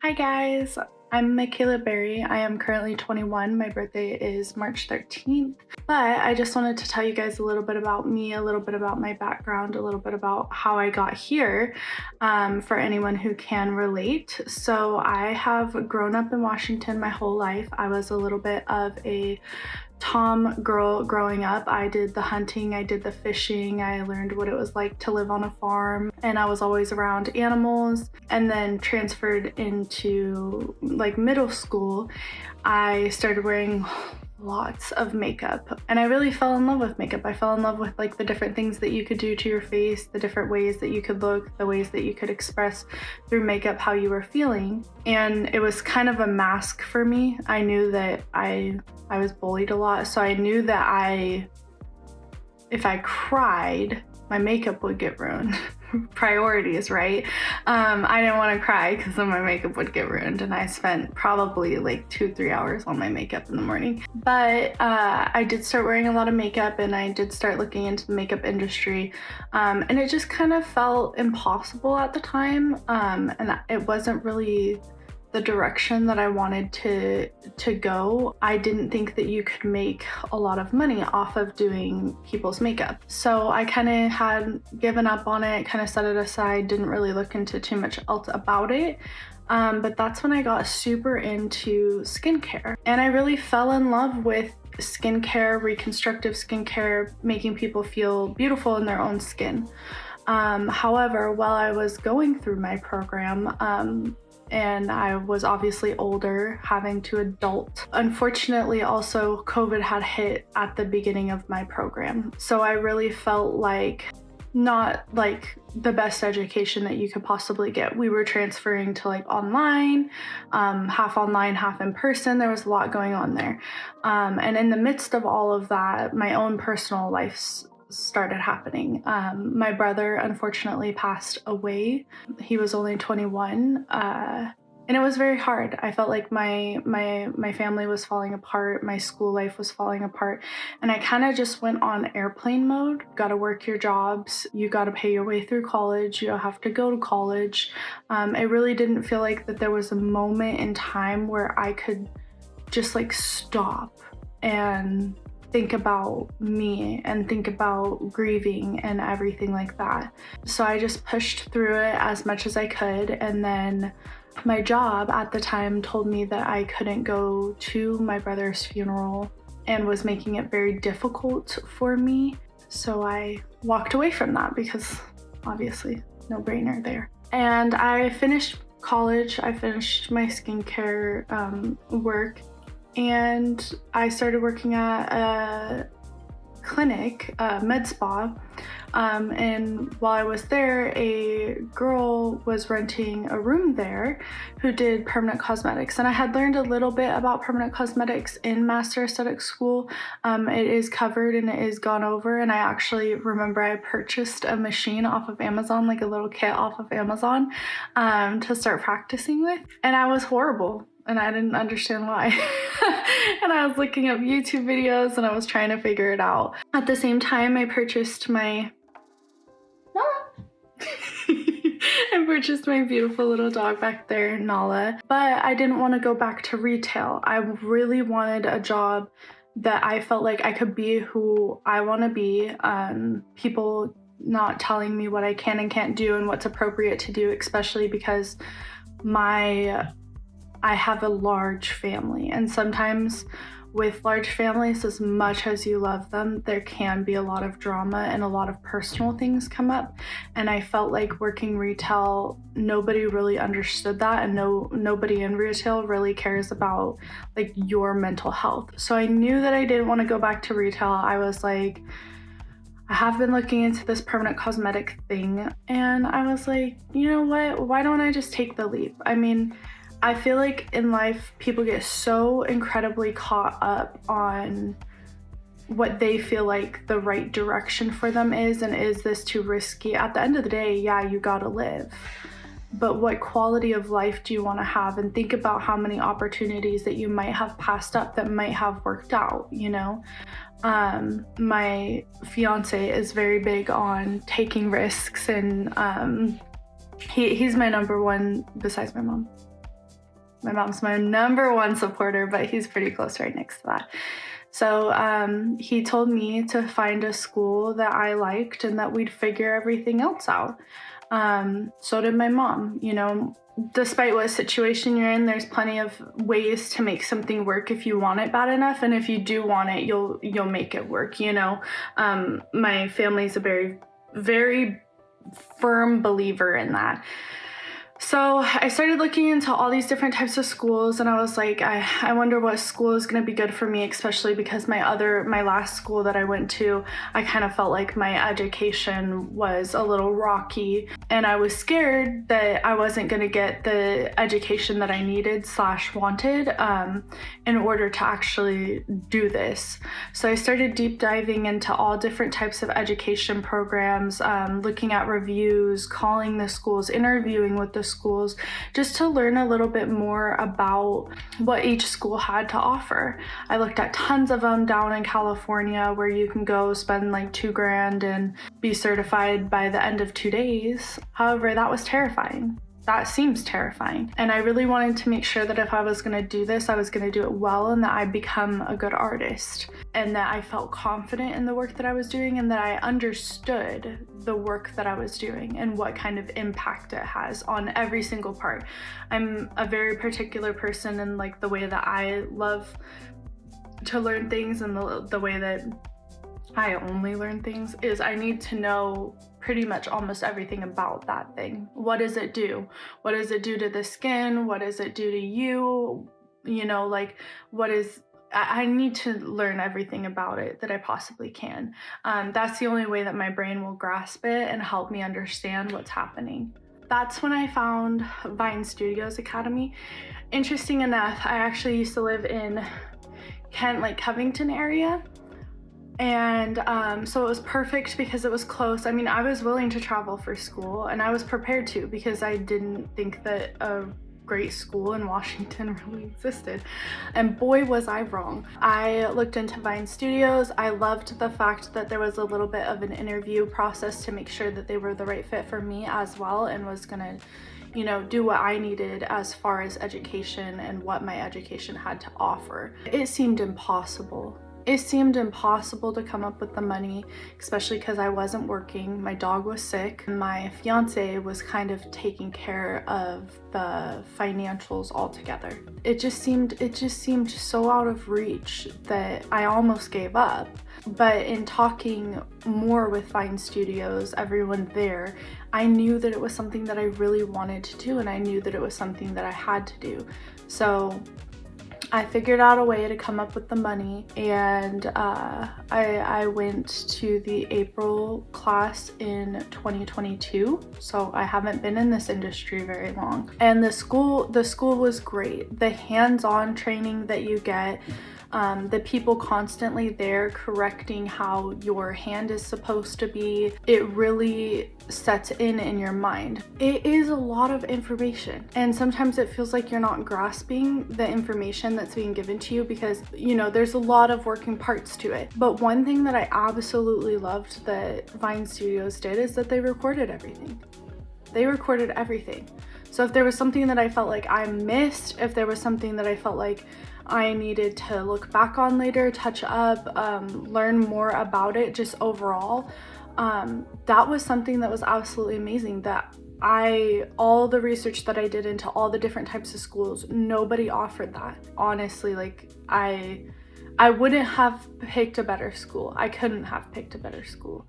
Hi guys, I'm Makeila Berry. I am currently 21. My birthday is March 13th. But I just wanted to tell you guys a little bit about me, a little bit about my background, a little bit about how I got here for anyone who can relate. So I have grown up in Washington my whole life. I was a little bit of a Tom girl growing up. I did the hunting, I did the fishing, I learned what it was like to live on a farm, and I was always around animals. And then transferred into like middle school, I started wearing lots of makeup, and I really fell in love with makeup. I fell in love with like the different things that you could do to your face, the different ways that you could look, the ways that you could express through makeup how you were feeling. And it was kind of a mask for me. I knew that I was bullied a lot, so I knew that if I cried, my makeup would get ruined. Priorities, right? I didn't want to cry because then my makeup would get ruined, and I spent probably like 2-3 hours on my makeup in the morning. But I did start wearing a lot of makeup, and I did start looking into the makeup industry, and it just kind of felt impossible at the time, and it wasn't really the direction that I wanted to go. I didn't think that you could make a lot of money off of doing people's makeup. So I kind of had given up on it, kind of set it aside, didn't really look into too much else about it. But that's when I got super into skincare. And I really fell in love with skincare, reconstructive skincare, making people feel beautiful in their own skin. However, while I was going through my program, and I was obviously older, having to adult. Unfortunately, also COVID had hit at the beginning of my program. So I really felt like not like the best education that you could possibly get. We were transferring to like online, half online, half in person. There was a lot going on there. And in the midst of all of that, my own personal life started happening. My brother unfortunately passed away. He was only 21, and it was very hard. I felt like my family was falling apart, my school life was falling apart, and I kind of just went on airplane mode. Got to work your jobs, you got to pay your way through college, you have to go to college. It really didn't feel like that there was a moment in time where I could just like stop and think about me and think about grieving and everything like that. So I just pushed through it as much as I could, and then my job at the time told me that I couldn't go to my brother's funeral and was making it very difficult for me. So I walked away from that because obviously no brainer there. And I finished college, I finished my skincare work, and I started working at a clinic, a med spa, and while I was there, a girl was renting a room there who did permanent cosmetics, and I had learned a little bit about permanent cosmetics in Master Aesthetic School. It is covered and it is gone over, and I actually remember I purchased a machine off of Amazon, like a little kit off of Amazon, to start practicing with, and I was horrible. And I didn't understand why. And I was looking up YouTube videos and I was trying to figure it out. At the same time, I purchased my beautiful little dog back there, Nala. But I didn't want to go back to retail. I really wanted a job that I felt like I could be who I want to be. People not telling me what I can and can't do and what's appropriate to do, especially because I have a large family, and sometimes with large families, as much as you love them, there can be a lot of drama and a lot of personal things come up. And I felt like working retail, nobody really understood that, and nobody in retail really cares about like your mental health. So I knew that I didn't want to go back to retail. I was like, I have been looking into this permanent cosmetic thing, and I was like, you know what? Why don't I just take the leap? I mean, I feel like in life, people get so incredibly caught up on what they feel like the right direction for them is, and is this too risky? At the end of the day, yeah, you gotta live. But what quality of life do you want to have? And think about how many opportunities that you might have passed up that might have worked out, you know? My fiance is very big on taking risks, and he's my number one besides my mom. My mom's my number one supporter, but he's pretty close right next to that. So he told me to find a school that I liked and that we'd figure everything else out. So did my mom. You know, despite what situation you're in, there's plenty of ways to make something work if you want it bad enough, and if you do want it, you'll make it work. You know, my family's a very firm believer in that. So I started looking into all these different types of schools, and I was like, I wonder what school is going to be good for me, especially because my last school that I went to, I kind of felt like my education was a little rocky, and I was scared that I wasn't going to get the education that I needed / wanted in order to actually do this. So I started deep diving into all different types of education programs, looking at reviews, calling the schools, interviewing with the schools, just to learn a little bit more about what each school had to offer. I looked at tons of them down in California where you can go spend like $2,000 and be certified by the end of 2 days. However, that was terrifying. That seems terrifying. And I really wanted to make sure that if I was gonna do this, I was gonna do it well, and that I become a good artist, and that I felt confident in the work that I was doing, and that I understood the work that I was doing and what kind of impact it has on every single part. I'm a very particular person in like the way that I love to learn things, and the way that I only learn things is I need to know pretty much almost everything about that thing. What does it do? What does it do to the skin? What does it do to you? You know, like I need to learn everything about it that I possibly can. That's the only way that my brain will grasp it and help me understand what's happening. That's when I found Vine Studios Academy. Interesting enough, I actually used to live in Kent, like Covington area. And so it was perfect because it was close. I mean, I was willing to travel for school, and I was prepared to, because I didn't think that a great school in Washington really existed. And boy, was I wrong. I looked into Vine Studios. I loved the fact that there was a little bit of an interview process to make sure that they were the right fit for me as well, and was gonna, you know, do what I needed as far as education and what my education had to offer. It seemed impossible. It seemed impossible to come up with the money, especially because I wasn't working. My dog was sick. My fiance was kind of taking care of the financials altogether. It just seemed so out of reach that I almost gave up. But in talking more with Vine Studios, everyone there, I knew that it was something that I really wanted to do, and I knew that it was something that I had to do. So I figured out a way to come up with the money, and I went to the April class in 2022, so I haven't been in this industry very long. And the school was great. The hands-on training that you get, the people constantly there correcting how your hand is supposed to be, it really sets in your mind. It is a lot of information, and sometimes it feels like you're not grasping the information that's being given to you, because, you know, there's a lot of working parts to it. But one thing that I absolutely loved that Vine Studios did is that they recorded everything. They recorded everything. So if there was something that I felt like I missed, if there was something that I felt like I needed to look back on later, touch up, learn more about it, just overall, that was something that was absolutely amazing. That all the research that I did into all the different types of schools, nobody offered that. Honestly, like I wouldn't have picked a better school. I couldn't have picked a better school.